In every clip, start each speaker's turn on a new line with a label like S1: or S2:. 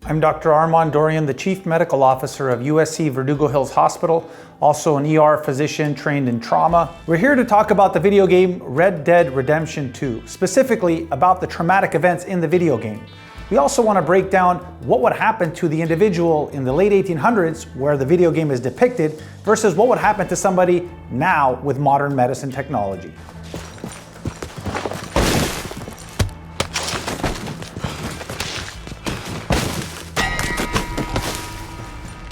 S1: I'm Dr. Armand Dorian, the Chief Medical Officer of USC Verdugo Hills Hospital, also an ER physician trained in trauma. We're here to talk about the video game Red Dead Redemption 2, specifically about the traumatic events in the video game. We also want to break down what would happen to the individual in the late 1800s, where the video game is depicted, versus what would happen to somebody now with modern medicine technology.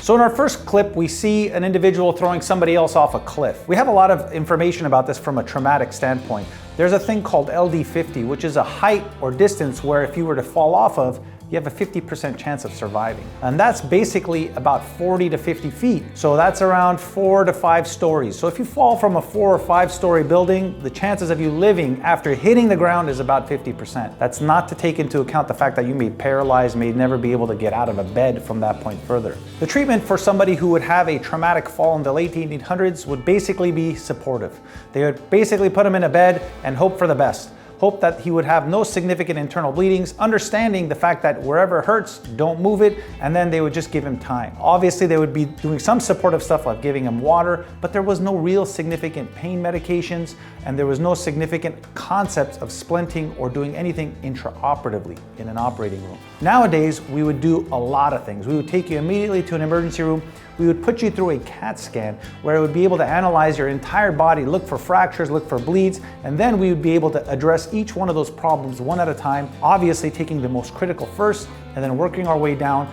S1: So in our first clip, we see an individual throwing somebody else off a cliff. We have a lot of information about this from a traumatic standpoint. There's a thing called LD50, which is a height or distance where if you were to fall off of, you have a 50% chance of surviving. And that's basically about 40 to 50 feet. So that's around 4 to 5 stories. So if you fall from a 4 or 5 story building, the chances of you living after hitting the ground is about 50%. That's not to take into account the fact that you may be paralyzed, may never be able to get out of a bed from that point further. The treatment for somebody who would have a traumatic fall in the late 1800s would basically be supportive. They would basically put him in a bed and hope for the best. Hope that he would have no significant internal bleedings, understanding the fact that wherever it hurts, don't move it, and then they would just give him time. Obviously, they would be doing some supportive stuff like giving him water, but there was no real significant pain medications, and there was no significant concepts of splinting or doing anything intraoperatively in an operating room. Nowadays, we would do a lot of things. We would take you immediately to an emergency room. We would put you through a CAT scan where it would be able to analyze your entire body, look for fractures, look for bleeds, and then we would be able to address each one of those problems one at a time, obviously taking the most critical first and then working our way down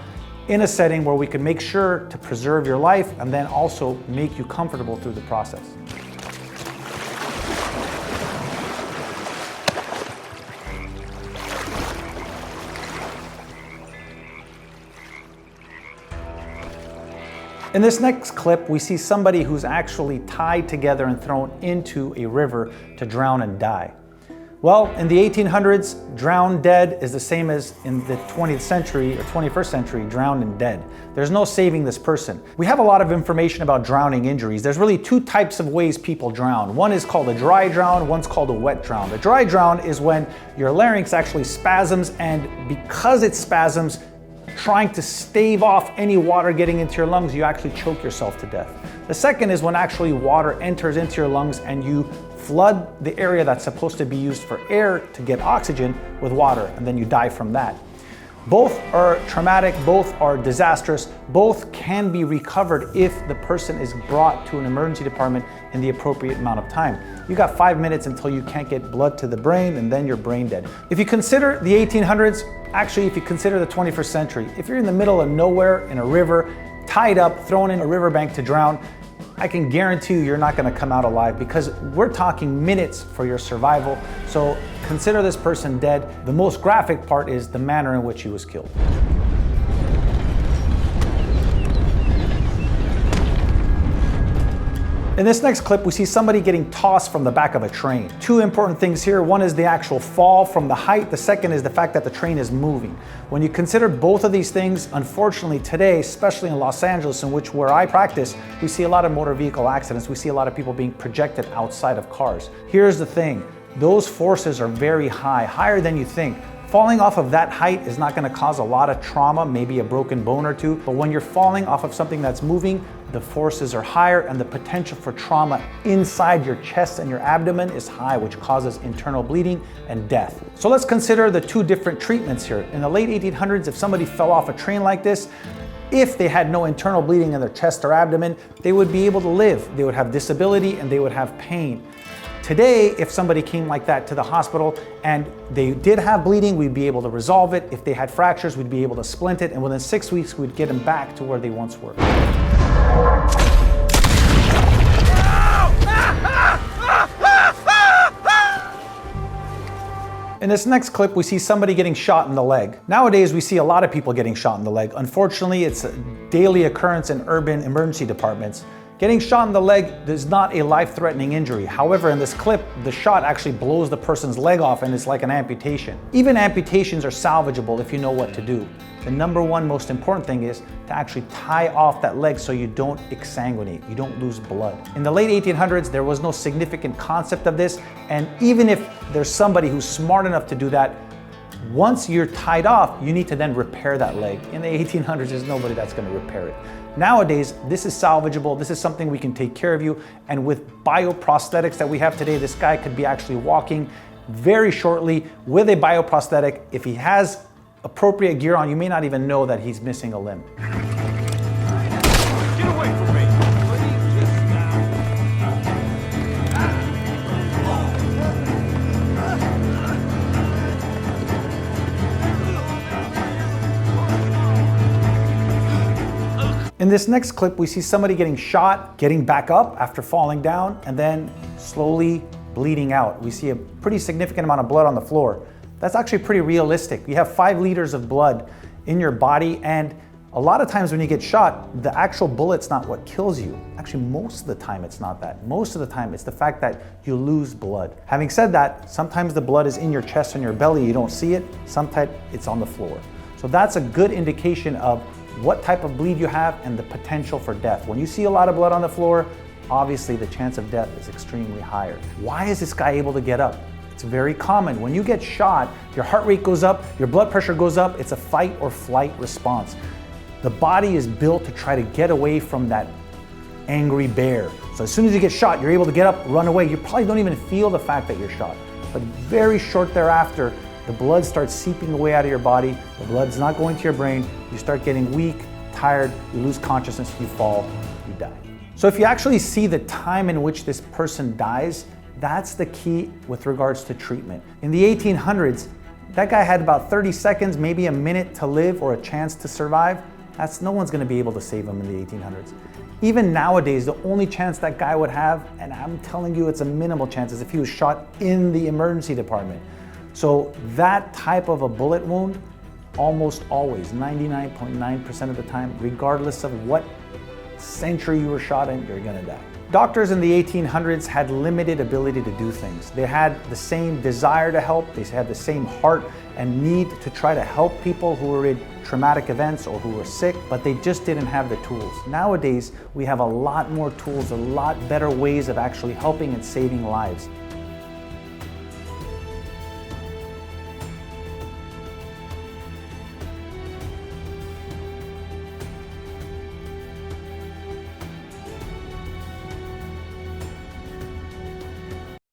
S1: in a setting where we can make sure to preserve your life and then also make you comfortable through the process. In this next clip, we see somebody who's actually tied together and thrown into a river to drown and die. Well, in the 1800s, drowned dead is the same as in the 20th century or 21st century, drowned and dead. There's no saving this person. We have a lot of information about drowning injuries. There's really two types of ways people drown. One is called a dry drown, one's called a wet drown. A dry drown is when your larynx actually spasms, and because it spasms, trying to stave off any water getting into your lungs, you actually choke yourself to death. The second is when actually water enters into your lungs and you flood the area that's supposed to be used for air to get oxygen with water, and then you die from that. Both are traumatic, both are disastrous, both can be recovered if the person is brought to an emergency department in the appropriate amount of time. You got 5 minutes until you can't get blood to the brain, and then you're brain dead. If you consider the 1800s, actually if you consider the 21st century, if you're in the middle of nowhere in a river, tied up, thrown in a riverbank to drown, I can guarantee you you're not going to come out alive, because we're talking minutes for your survival. So consider this person dead. The most graphic part is the manner in which he was killed. In this next clip, we see somebody getting tossed from the back of a train. Two important things here. One is the actual fall from the height. The second is the fact that the train is moving. When you consider both of these things, unfortunately today, especially in Los Angeles, where I practice, we see a lot of motor vehicle accidents. We see a lot of people being projected outside of cars. Here's the thing. Those forces are very high, higher than you think. Falling off of that height is not going to cause a lot of trauma, maybe a broken bone or two, but when you're falling off of something that's moving, the forces are higher and the potential for trauma inside your chest and your abdomen is high, which causes internal bleeding and death. So let's consider the two different treatments here. In the late 1800s, if somebody fell off a train like this, if they had no internal bleeding in their chest or abdomen, they would be able to live. They would have disability and they would have pain. Today, if somebody came like that to the hospital and they did have bleeding, we'd be able to resolve it. If they had fractures, we'd be able to splint it, and within 6 weeks, we'd get them back to where they once were. In this next clip, we see somebody getting shot in the leg. Nowadays, we see a lot of people getting shot in the leg. Unfortunately, it's a daily occurrence in urban emergency departments. Getting shot in the leg is not a life-threatening injury. However, in this clip, the shot actually blows the person's leg off and it's like an amputation. Even amputations are salvageable if you know what to do. The number one most important thing is to actually tie off that leg so you don't exsanguinate, you don't lose blood. In the late 1800s, there was no significant concept of this, and even if there's somebody who's smart enough to do that, Once you're tied off, you need to then repair that leg. In the 1800s, there's nobody that's going to repair it. Nowadays, this is salvageable. This is something we can take care of you. And with bioprosthetics that we have today, this guy could be actually walking very shortly with a bioprosthetic. If he has appropriate gear on, you may not even know that he's missing a limb.
S2: Get away from me!
S1: In this next clip, we see somebody getting shot, getting back up after falling down, and then slowly bleeding out. We see a pretty significant amount of blood on the floor. That's actually pretty realistic. You have 5 liters of blood in your body, and a lot of times when you get shot, the actual bullet's not what kills you. Actually, most of the time it's not that. Most of the time it's the fact that you lose blood. Having said that, sometimes the blood is in your chest and your belly, you don't see it. Sometimes it's on the floor. So that's a good indication of what type of bleed you have and the potential for death. When you see a lot of blood on the floor, obviously the chance of death is extremely higher. Why is this guy able to get up? It's very common. When you get shot, your heart rate goes up, your blood pressure goes up. It's a fight or flight response. The body is built to try to get away from that angry bear. So as soon as you get shot, you're able to get up, run away. You probably don't even feel the fact that you're shot. But very short thereafter, the blood starts seeping away out of your body. The blood's not going to your brain. You start getting weak, tired, you lose consciousness, you fall, you die. So if you actually see the time in which this person dies, that's the key with regards to treatment. In the 1800s, that guy had about 30 seconds, maybe a minute to live or a chance to survive. No one's gonna be able to save him in the 1800s. Even nowadays, the only chance that guy would have, and I'm telling you it's a minimal chance, is if he was shot in the emergency department. So that type of a bullet wound, almost always, 99.9% of the time, regardless of what century you were shot in, you're gonna die. Doctors in the 1800s had limited ability to do things. They had the same desire to help, they had the same heart and need to try to help people who were in traumatic events or who were sick, but they just didn't have the tools. Nowadays, we have a lot more tools, a lot better ways of actually helping and saving lives.